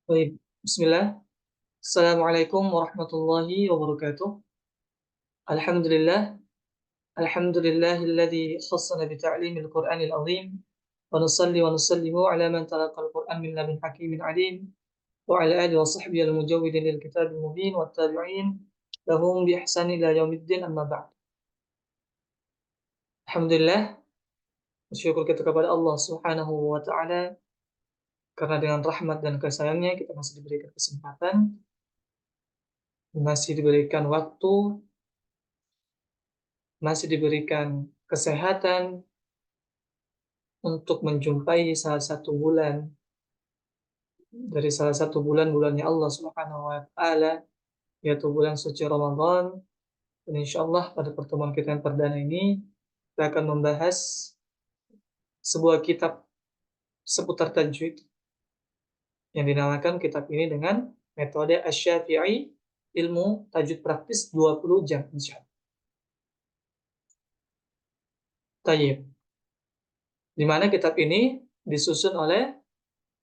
Baik, Bismillah. Assalamualaikum warahmatullahi wabarakatuh. Alhamdulillah, alhamdulillahilladzi khassana bi ta'limil Qur'anil azim. Wa nusalli wa nusallimu ala man talaqal Qur'an min ladun hakimin alim. Wa ala alihi wa sahbihi al-mujawwidin lil kitabil mubin wa tabi'in lahum bi ihsani ila yaumiddin amma ba'd. Alhamdulillah, bersyukur kita kepada Allah Subhanahu wa taala karena dengan rahmat dan kasih-Nya kita masih diberikan kesempatan, masih diberikan waktu, masih diberikan kesehatan untuk menjumpai salah satu bulan dari salah satu bulan-bulannya Allah Subhanahu wa taala, yaitu bulan suci Ramadan. Dan insyaallah pada pertemuan kita yang perdana ini kita akan membahas sebuah kitab seputar tajwid yang dinamakan kitab ini dengan metode Asy-Syafi'i, ilmu tajwid praktis 20 jam insyaallah. Tayyib. Di mana kitab ini disusun oleh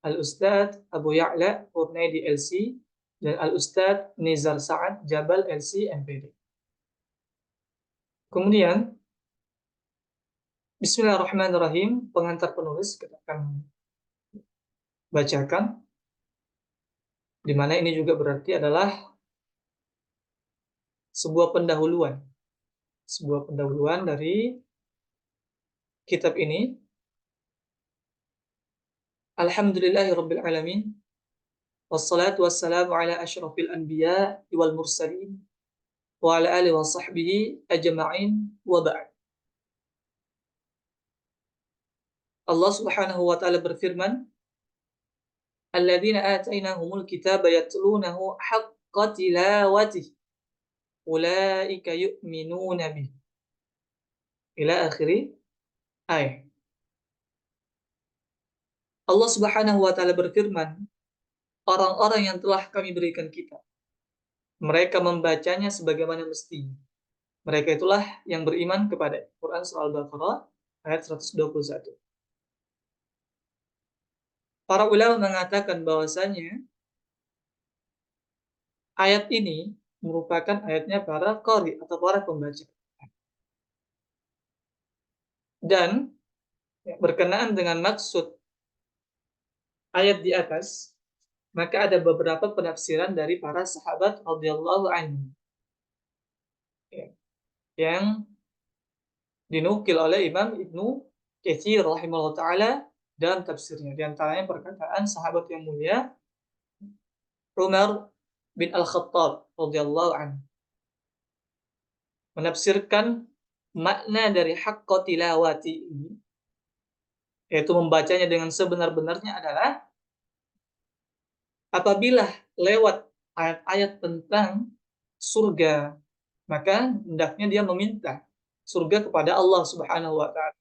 Al-Ustadz Abu Ya'la Qurnaidi LC dan Al-Ustadz Nizar Sa'ad Jabal LC MPD. Kemudian, Bismillahirrahmanirrahim, pengantar penulis kita akan bacakan, di mana ini juga berarti adalah sebuah pendahuluan dari kitab ini. Alhamdulillahirabbil alamin. Wassalatu wassalamu ala asyrafil anbiya wal mursalin wa ala alihi wa sahbihi ajma'in wa ba'd. Allah Subhanahu wa taala berfirman, alladzina atainahumul kitaba yatlunahu haqqa tilawatihi ulaika yu'minuna bih. Ila akhiri ayat. Allah Subhanahu wa taala berfirman, orang-orang yang telah kami berikan kitab, mereka membacanya sebagaimana mestinya. Mereka itulah yang beriman kepada Quran surah Al-Baqarah ayat 121. Para ulama mengatakan bahwasanya ayat ini merupakan ayatnya para qari atau para pembaca. Dan berkenaan dengan maksud ayat di atas, maka ada beberapa penafsiran dari para sahabat radhiyallahu anhum yang dinukil oleh Imam Ibnu Katsir rahimahullah taala dalam tafsirnya. Di antaranya perkataan sahabat yang mulia Umar bin Al-Khattab radhiyallahu anhu menafsirkan makna dari haqqa tilawati ini, yaitu membacanya dengan sebenar-benarnya, adalah apabila lewat ayat-ayat tentang surga, maka hendaknya dia meminta surga kepada Allah Subhanahu wa taala.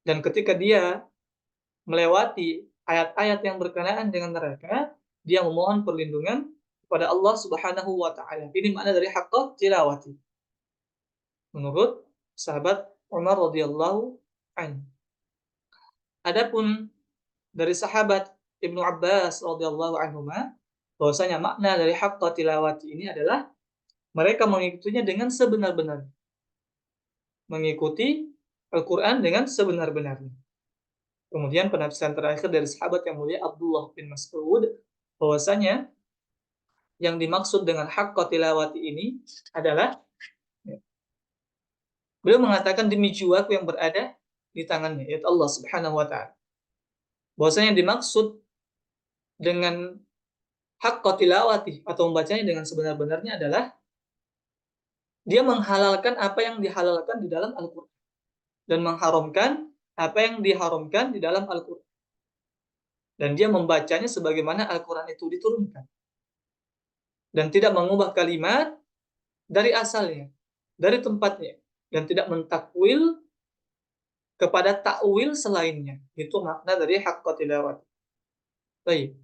Dan ketika dia melewati ayat-ayat yang berkenaan dengan neraka, dia memohon perlindungan kepada Allah Subhanahu wa taala. Ini makna dari haqqa tilawati menurut sahabat Umar radhiyallahu anhu. Adapun dari sahabat Ibnu Abbas radhiyallahu anhuma, bahwasanya makna dari haqqa tilawati ini adalah mereka mengikutinya dengan sebenar-benarnya. Mengikuti Al-Qur'an dengan sebenar-benarnya. Kemudian penafsiran terakhir dari sahabat yang mulia Abdullah bin Mas'ud, bahwasanya yang dimaksud dengan haqqa tilawati ini adalah, beliau mengatakan, demi jiwaku yang berada di tangannya, yaitu Allah Subhanahu wa taala. Bahwasanya yang dimaksud dengan haqqa tilawati atau membacanya dengan sebenar-benarnya adalah dia menghalalkan apa yang dihalalkan di dalam Al-Qur'an dan mengharamkan apa yang diharamkan di dalam Al-Qur'an. Dan dia membacanya sebagaimana Al-Qur'an itu diturunkan. Dan tidak mengubah kalimat dari asalnya, dari tempatnya, dan tidak mentakwil kepada takwil selainnya. Itu makna dari haqqa tilawati. Baik.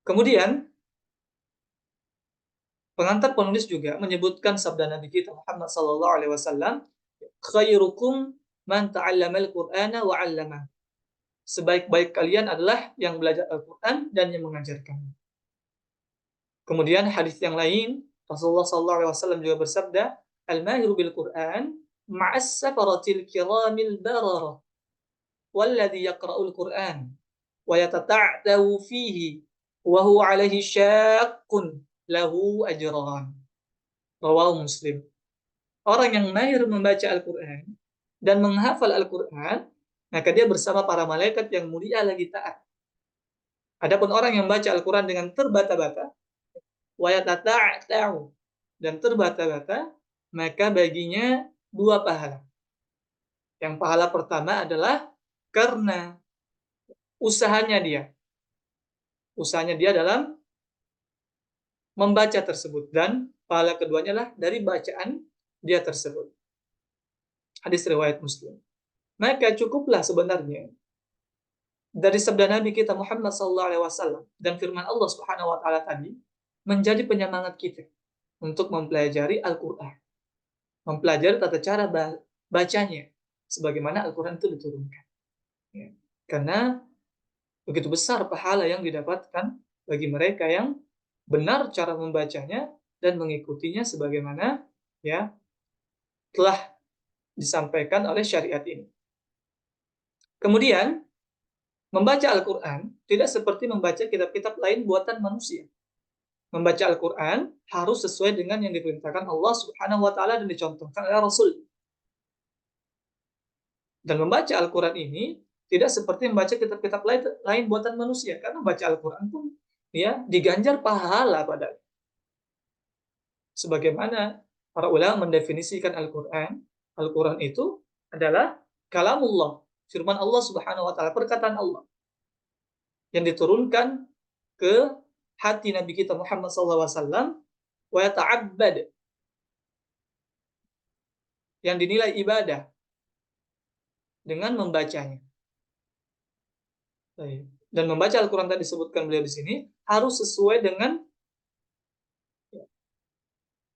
Kemudian pengantar penulis juga menyebutkan sabda Nabi kita Muhammad sallallahu alaihi wasallam, khairukum man ta'allamal Qur'ana wa 'allama. sebaik-baik kalian adalah yang belajar Al-Quran dan yang mengajarkannya. Kemudian hadis yang lain, Rasulullah SAW juga bersabda, Al-mahiru bil Quran ma'as safaratil kiramil bararah walladhi yaqra'ul Quran wa yatata'tahu fihi wa huwa alaihi syaqqun lahu ajran. Rawahu Muslim. Orang yang mahir membaca Al-Quran dan menghafal Al-Quran, maka dia bersama para malaikat yang mulia lagi taat. Adapun orang yang membaca Al-Quran dengan terbata-bata, wa yatata'tahu, dan terbata-bata, maka baginya 2 pahala. Yang pahala pertama adalah karena usahanya dia dalam membaca tersebut, dan pahala keduanya adalah dari bacaan dia tersebut. Hadis riwayat Muslim. Maka cukuplah sebenarnya dari sabda Nabi kita Muhammad SAW dan firman Allah Subhanahu wa taala tadi menjadi penyemangat kita untuk mempelajari Al-Qur'an. Mempelajari tata cara bacanya sebagaimana Al-Qur'an itu diturunkan. Ya. Karena begitu besar pahala yang didapatkan bagi mereka yang benar cara membacanya dan mengikutinya sebagaimana ya telah disampaikan oleh syariat ini. Kemudian, membaca Al-Quran tidak seperti membaca kitab-kitab lain buatan manusia. Membaca Al-Quran harus sesuai dengan yang diperintahkan Allah Subhanahu wa taala dan dicontohkan oleh Rasul. Dan membaca Al-Quran ini tidak seperti membaca kitab-kitab lain buatan manusia, karena membaca Al-Quran pun ya diganjar pahala padanya. Sebagaimana para ulama mendefinisikan Al-Quran, Al-Quran itu adalah kalamullah, firman Allah Subhanahu wa taala, perkataan Allah yang diturunkan ke hati Nabi kita Muhammad SAW, wa yata'abbad, yang dinilai ibadah dengan membacanya. Dan membaca Al-Quran tadi disebutkan beliau di sini harus sesuai dengan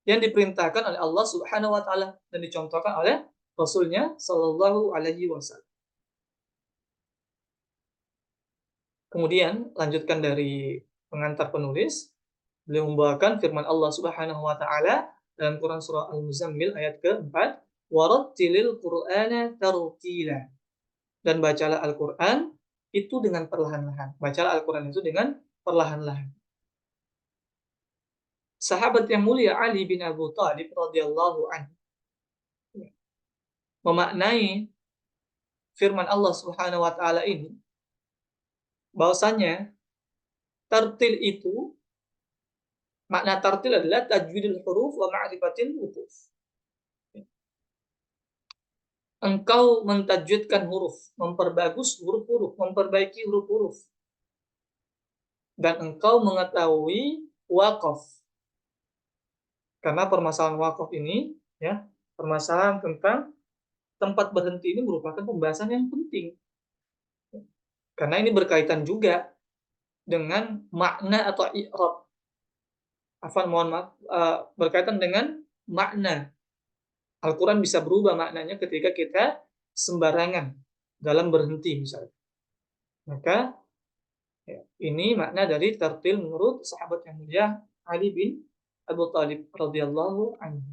yang diperintahkan oleh Allah Subhanahu wa taala dan dicontohkan oleh Rasulnya Shallallahu alaihi wasallam. Kemudian lanjutkan dari pengantar penulis, beliau membawakan firman Allah Subhanahu wa taala dalam Quran surah Al-Muzammil ayat ke-4, warattilil Qur'ana tartila. Dan bacalah Al-Qur'an itu dengan perlahan-lahan. Bacalah Al-Qur'an itu dengan perlahan-lahan. Sahabat yang mulia Ali bin Abu Thalib radhiyallahu anhu memaknai firman Allah Subhanahu wa taala ini bahwasanya tartil itu, makna tartil adalah tajwidul huruf wa ma'rifatil huruf. Engkau mentajwidkan huruf, memperbagus huruf-huruf, memperbaiki huruf-huruf. Dan engkau mengetahui waqaf. Karena permasalahan waqaf ini, ya, permasalahan tentang tempat berhenti ini merupakan pembahasan yang penting. Karena ini berkaitan juga dengan makna atau i'rab. Mohon maaf, berkaitan dengan makna. Al-Quran bisa berubah maknanya ketika kita sembarangan dalam berhenti misalnya. Maka ya, ini makna dari tartil menurut sahabat yang mulia Ali bin Abu Thalib radhiyallahu anhu.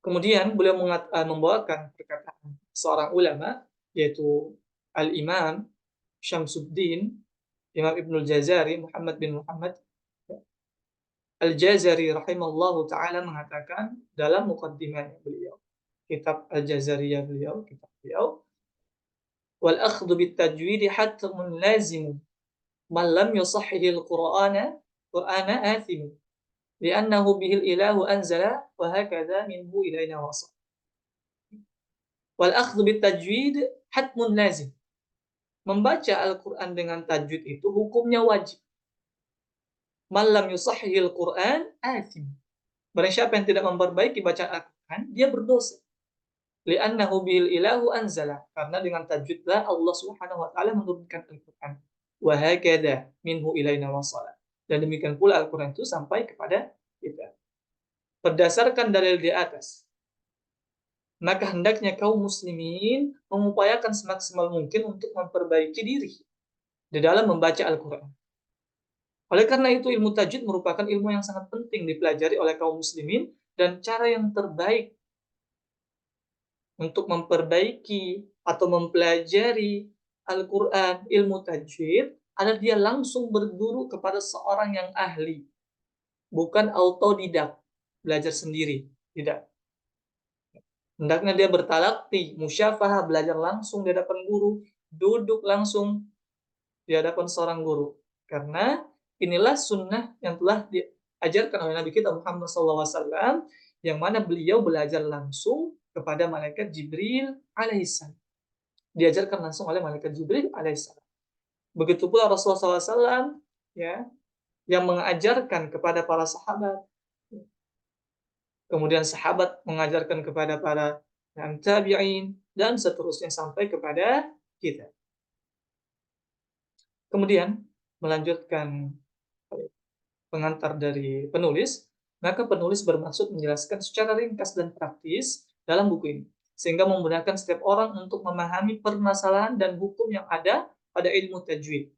Kemudian beliau membawakan perkataan seorang ulama, yaitu Al-Imam Syamsuddin Imam Ibnul Jazari Muhammad bin Muhammad Al-Jazari rahimahullahu ta'ala mengatakan dalam muqaddimahnya beliau, kitab Al-Jazariyah beliau, wal akhdhu bit tajwid hatmun lazim man lam yusahhih al-Qur'ana athim li'annahu bihil ilahu anzala wa hakadha minhu ilayna wasal. Wal akhdhu bit tajwid hatmun lazim. Membaca Al-Qur'an dengan tajwid itu hukumnya wajib. Malam yusahhil Qur'an athim. Barang siapa yang tidak memperbaiki bacaan Al-Qur'an, dia berdosa. Li'annahu bil ilahu anzala. Karena dengan tajwidlah Allah Subhanahu wa taala menurunkan Al-Qur'an. Wa hakadha minhu ilaina wasala. Dan demikian pula Al-Qur'an itu sampai kepada kita. Berdasarkan dalil di atas, maka hendaknya kaum muslimin mengupayakan semaksimal mungkin untuk memperbaiki diri di dalam membaca Al-Quran. Oleh karena itu, ilmu tajwid merupakan ilmu yang sangat penting dipelajari oleh kaum muslimin, dan cara yang terbaik untuk memperbaiki atau mempelajari Al-Quran, ilmu tajwid, adalah dia langsung berguru kepada seorang yang ahli, bukan autodidak, belajar sendiri. Tidak. Hendaknya dia bertalaqi, musyafahah, belajar langsung di hadapan guru, duduk langsung di hadapan seorang guru. Karena inilah sunnah yang telah diajarkan oleh Nabi kita Muhammad SAW, yang mana beliau belajar langsung kepada malaikat Jibril alaihissalam. Diajarkan langsung oleh malaikat Jibril alaihissalam. Begitu pula Rasulullah SAW, ya, yang mengajarkan kepada para sahabat. Kemudian sahabat mengajarkan kepada para tabi'in, dan seterusnya sampai kepada kita. Kemudian melanjutkan pengantar dari penulis, maka penulis bermaksud menjelaskan secara ringkas dan praktis dalam buku ini, sehingga memudahkan setiap orang untuk memahami permasalahan dan hukum yang ada pada ilmu tajwid.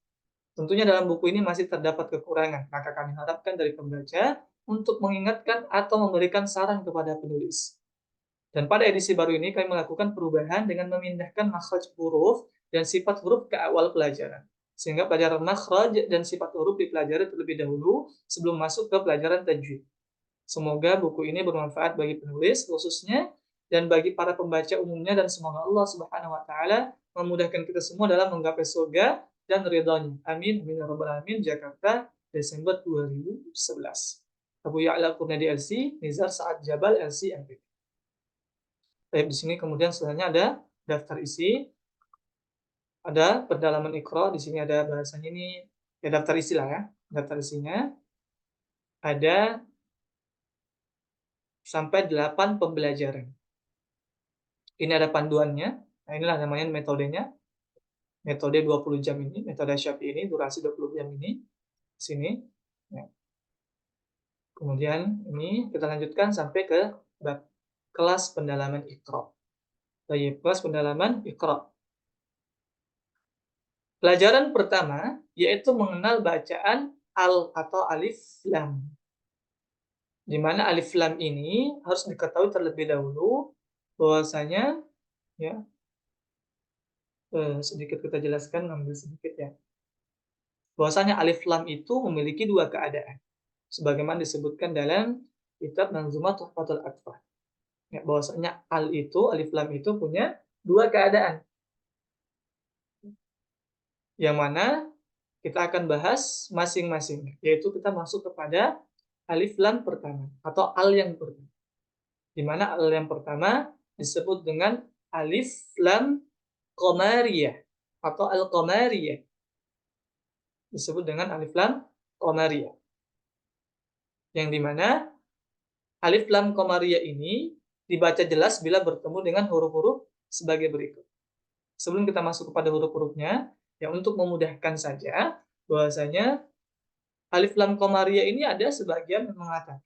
Tentunya dalam buku ini masih terdapat kekurangan, maka kami harapkan dari pembaca untuk mengingatkan atau memberikan saran kepada penulis. Dan pada edisi baru ini kami melakukan perubahan dengan memindahkan makhraj huruf dan sifat huruf ke awal pelajaran. Sehingga pelajaran makhraj dan sifat huruf dipelajari terlebih dahulu sebelum masuk ke pelajaran tajwid. Semoga buku ini bermanfaat bagi penulis khususnya dan bagi para pembaca umumnya, dan semoga Allah Subhanahu wa taala memudahkan kita semua dalam menggapai surga dan ridhanya. Amin amin ya rabbal alamin. Jakarta, Desember 2011. Abu Ya'la Qurnadi LC, Nizar Saad Jabal LC MP. Baik, di sini kemudian selanjutnya ada daftar isi, ada pendalaman Iqra, di sini ada bahasanya ini ya daftar isi lah ya. Daftar isinya ada sampai 8 pembelajaran. Ini ada panduannya. Nah, inilah namanya metodenya. Metode 20 jam ini, metode Syafi'i ini, durasi 20 jam ini. Di sini. Ya. Kemudian ini kita lanjutkan sampai ke bab kelas pendalaman Iqra. Baik, kelas pendalaman Iqra. Pelajaran pertama yaitu mengenal bacaan al atau alif lam. Di mana alif lam ini harus diketahui terlebih dahulu bahwasanya ya sedikit kita jelaskan, ambil sedikit ya. Bahwasanya alif lam itu memiliki dua keadaan. Sebagaimana disebutkan dalam kitab Manzumat Tuhfatul Atfal. Ya, bahwasanya alif lam itu punya dua keadaan. Yang mana kita akan bahas masing-masing, yaitu kita masuk kepada alif lam pertama atau al yang pertama. Di mana al yang pertama disebut dengan alif lam qamariyah atau al-qamariyah. Disebut dengan alif lam qamariyah. Yang dimana alif lam qamariyah ini dibaca jelas bila bertemu dengan huruf-huruf sebagai berikut. Sebelum kita masuk kepada huruf-hurufnya, ya untuk memudahkan saja, bahwasanya alif lam qamariyah ini ada sebagian yang mengatakan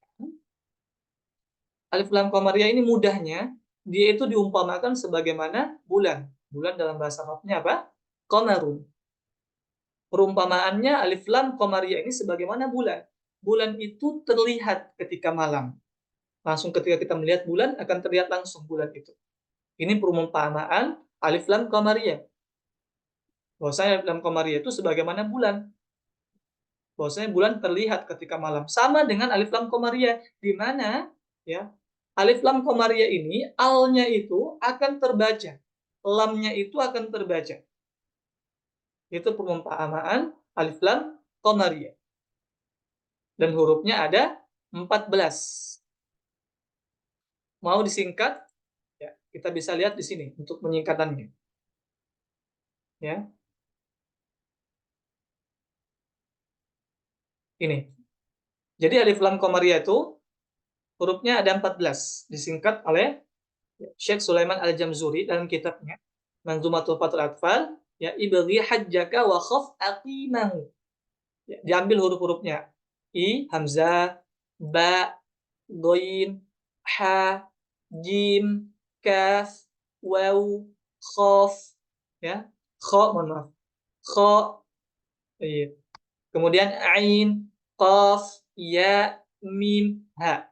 alif lam qamariyah ini mudahnya dia itu diumpamakan sebagaimana bulan. Bulan dalam bahasa Arabnya apa? Qamarun. Perumpamaannya alif lam qamariyah ini sebagaimana bulan. Bulan itu terlihat ketika malam. Langsung ketika kita melihat bulan akan terlihat langsung bulan itu. Ini perumpamaan alif lam qamariyah. Bahwasanya alif lam qamariyah itu sebagaimana bulan. Bahwasanya bulan terlihat ketika malam. Sama dengan alif lam qamariyah, di mana ya alif lam qamariyah ini alnya itu akan terbaca, lamnya itu akan terbaca. Itu perumpamaan alif lam qamariyah. Dan hurufnya ada 14. Mau disingkat? Ya, kita bisa lihat di sini untuk penyingkatannya. Ya. Ini. Jadi alif lam qamariyah itu hurufnya ada 14, disingkat oleh Syekh Sulaiman Al-Jamzuri dalam kitabnya Manzumatul Fathul Atfal, ya ibghi hajjaka wa khaf aqimahu. Ya, diambil huruf-hurufnya. I, hamzah, ba, ghain, ha, jim, kaf, waw, khaf, ya. Kha, mohon maaf. Kha, iya. Kemudian ain, qaf, ya, mim, ha.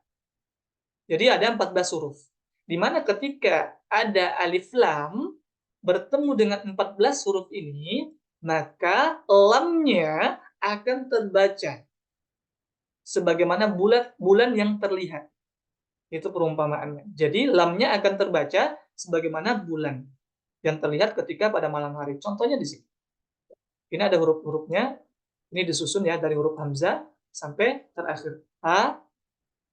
Jadi ada 14 huruf. Di mana ketika ada alif lam bertemu dengan 14 huruf ini, maka lamnya akan terbaca sebagaimana bulan yang terlihat. Itu perumpamaannya. Jadi lamnya akan terbaca sebagaimana bulan yang terlihat ketika pada malam hari. Contohnya di sini. Ini ada huruf-hurufnya. Ini disusun ya dari huruf hamzah sampai terakhir. A,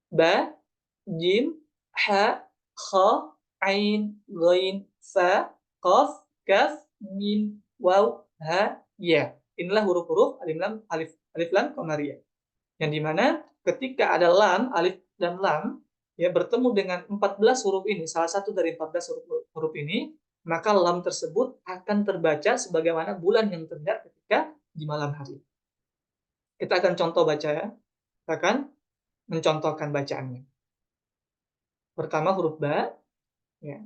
ba, jim, ha, kha, ain, ghain, fa, qaf, kaf, mim, waw, ha, ya. Inilah huruf-huruf alif lam qamariyah. Yang dimana ketika ada lam, alif dan lam ya bertemu dengan 14 huruf ini, salah satu dari 14 huruf ini, maka lam tersebut akan terbaca sebagaimana bulan yang terlihat ketika di malam hari. Kita akan contoh baca ya. Kita akan mencontohkan bacaannya. Pertama huruf ba ya.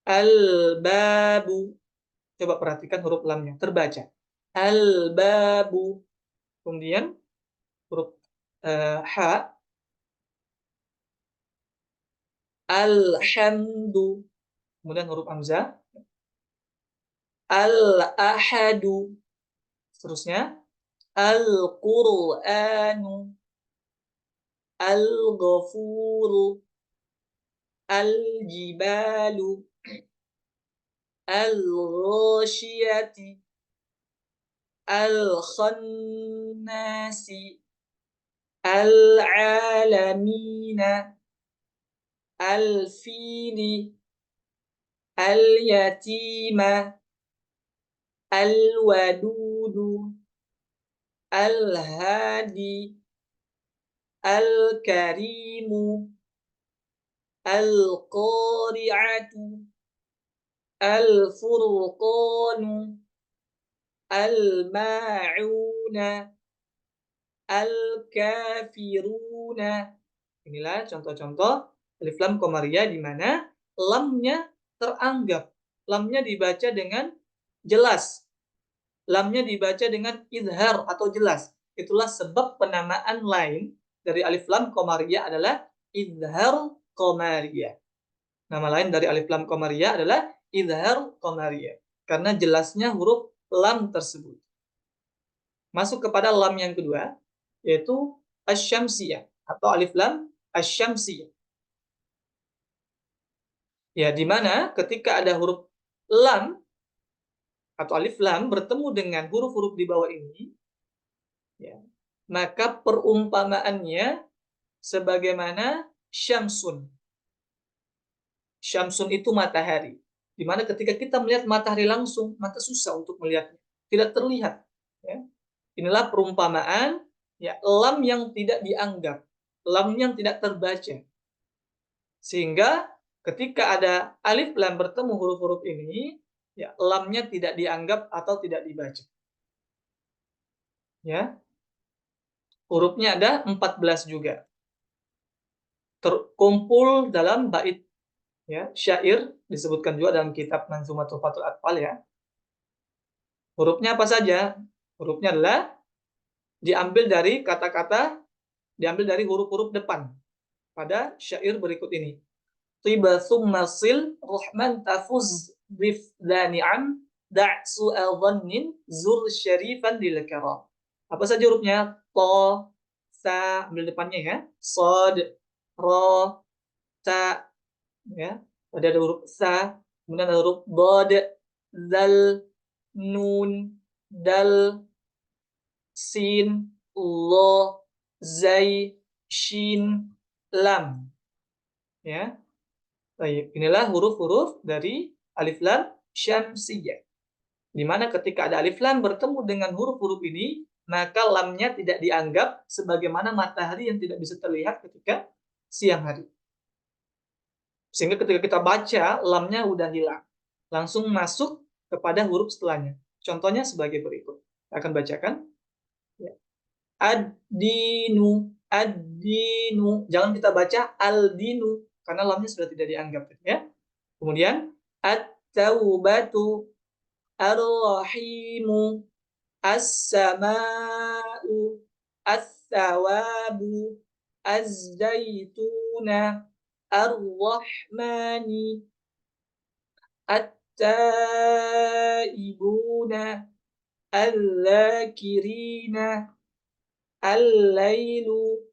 Al-babu. Coba perhatikan huruf lamnya terbaca. Al-babu. Kemudian huruf ha. Alhamdu. Kemudian huruf hamzah. Al-ahadu. Seterusnya. Al-Qur'anu. Al-Ghafuru. Al-Jibalu. Al-Ghashiyati. Al-Khannasi. Al-Alamina. Al-Fili. Al-Yatima. Al-Wadudu. Al-Hadi. Al-Karimu. Al-Qari'atu. Al-Furqanu. Al-Ma'una. Al-Kafiruna. Inilah contoh-contoh alif lam qamariyah di mana lamnya teranggap. Lamnya dibaca dengan jelas. Lamnya dibaca dengan izhar atau jelas. Itulah sebab penamaan lain dari alif lam qamariyah adalah izhar qamariyah. Nama lain dari alif lam qamariyah adalah izhar qamariyah. Karena jelasnya huruf lam tersebut. Masuk kepada lam yang kedua, yaitu asy-syamsiyah atau alif lam asy-syamsiyah. Ya, di mana ketika ada huruf lam atau alif lam bertemu dengan huruf-huruf di bawah ini, ya, maka perumpamaannya sebagaimana syamsun. Syamsun itu matahari. Di mana ketika kita melihat matahari langsung, maka susah untuk melihatnya. Tidak terlihat. Ya. Inilah perumpamaan ya, lam yang tidak dianggap. Lam yang tidak terbaca. Sehingga ketika ada alif lam bertemu huruf-huruf ini, ya, lamnya tidak dianggap atau tidak dibaca. Ya. Hurufnya ada 14 juga. Terkumpul dalam bait ya, syair disebutkan juga dalam kitab Manzumatul Fathul Atfal ya. Hurufnya apa saja? Hurufnya adalah diambil dari kata-kata, diambil dari huruf-huruf depan pada syair berikut ini. Tiba summa sil rahman tafuz bifdani'am da'su al-dhannin zur syarifan lil karam. Apa saja hurufnya? To, sa, ambil depannya ya. Sod, ro, ta, ya. Ada huruf sa, kemudian ada huruf bod, zal, nun, dal, sin, lo, zai, shin, lam. Ya. Baik, inilah huruf-huruf dari alif lam syamsiyah. Di mana ketika ada alif lam bertemu dengan huruf-huruf ini, maka lamnya tidak dianggap sebagaimana matahari yang tidak bisa terlihat ketika siang hari. Sehingga ketika kita baca, lamnya udah hilang. Langsung masuk kepada huruf setelahnya. Contohnya sebagai berikut. Saya akan bacakan. Ad-dinu, ad-dinu. Jangan kita baca al-dinu, karena lamnya sudah tidak dianggap. Ya. Kemudian at-taubatu, ar-rahimu, as-sama'u, as-sawabu, az-zaituna, ar-rahmani, at-taibuna, al-zakirina, al-lailu,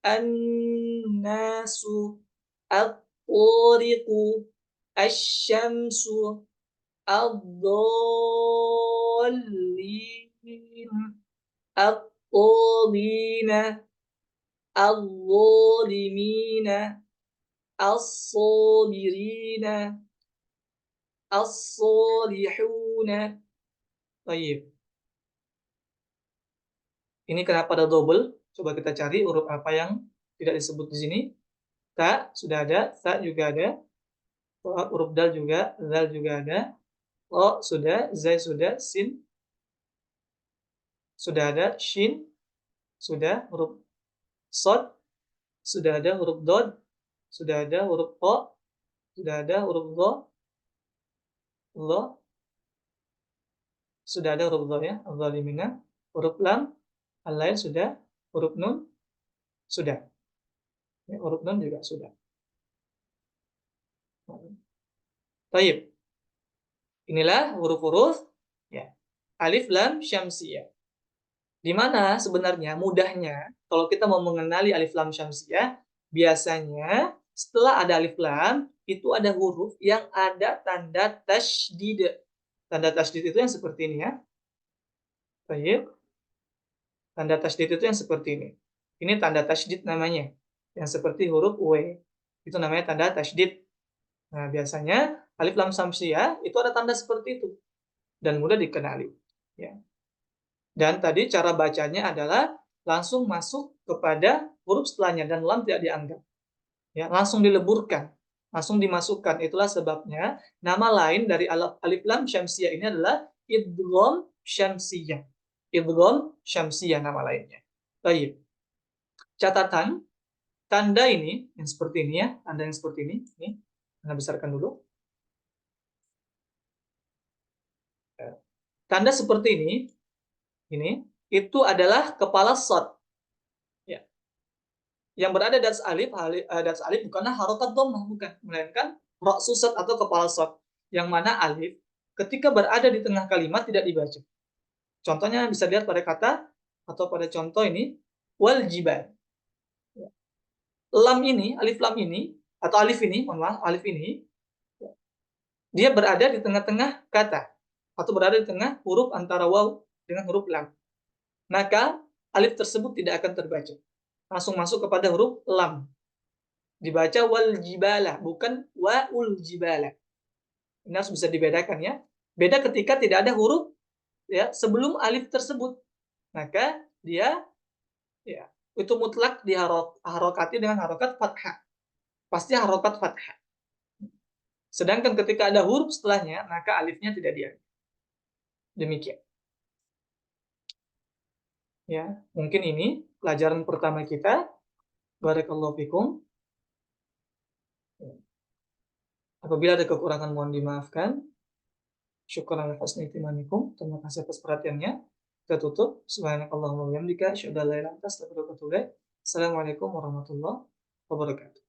an-nasu, at-tariqu, asy-syamsu, ad-dallin, at-taghina, adh-dhalimina, as-sabirina, as-salihuna. Baik. Ini kenapa ada double? Coba kita cari huruf apa yang tidak disebut di sini. Ta sudah ada, sa juga ada, huruf dal juga, zal juga ada, o sudah, zai sudah, sin sudah ada, shin sudah, huruf sod sudah ada, huruf dod sudah ada, huruf o sudah ada, huruf lo sudah ada, huruf lo ya, zalimina, huruf lam, al-lail sudah, huruf nun sudah, ya, huruf nun juga sudah. Baik, inilah huruf-huruf ya, alif lam syamsiyah. Di mana sebenarnya mudahnya kalau kita mau mengenali alif lam syamsiyah, biasanya setelah ada alif lam itu ada huruf yang ada tanda tasydid. Tanda tasydid itu yang seperti ini ya. Baik. Tanda tasydid itu yang seperti ini. Ini tanda tasydid namanya. Yang seperti huruf W. Itu namanya tanda tasydid. Nah, biasanya alif lam syamsiyah itu ada tanda seperti itu dan mudah dikenali. Ya. Dan tadi cara bacanya adalah langsung masuk kepada huruf setelahnya dan lam tidak dianggap. Ya, langsung dileburkan, langsung dimasukkan. Itulah sebabnya nama lain dari alif lam syamsiyah ini adalah idgham syamsiyah. Idgham syamsiyah nama lainnya. Baik. Catatan, tanda ini yang seperti ini ya, tanda yang seperti ini. Anda besarkan dulu. Tanda seperti ini itu adalah kepala shad. Ya. Yang berada di atas alif bukanlah harokat dhammah, bukan, melainkan ra'su shad atau kepala shad. Yang mana alif ketika berada di tengah kalimat tidak dibaca. Contohnya bisa lihat pada kata atau pada contoh ini wal jibal. Lam ini, alif lam ini atau alif ini, mohon maaf, alif ini dia berada di tengah-tengah kata atau berada di tengah huruf antara waw dengan huruf lam. Maka alif tersebut tidak akan terbaca. Langsung masuk kepada huruf lam. Dibaca wal jibala, bukan waul jibala. Ini harus bisa dibedakan ya. Beda ketika tidak ada huruf ya sebelum alif tersebut. Maka dia ya itu mutlak diharokati dengan harokat fathah. Pasti harokat fathah. Sedangkan ketika ada huruf setelahnya, maka alifnya tidak diangkat. Demikian. Ya, mungkin ini pelajaran pertama kita. Barakallahu fikum. Apabila ada kekurangan mohon dimaafkan. Syukran ala husni ihtimamikum. Terima kasih atas perhatiannya. Kita tutup. Subhanakallahumma wa bihamdika asyhadu an la ilaha illa anta astaghfiruka wa atubu ilaik. Assalamualaikum warahmatullahi wabarakatuh.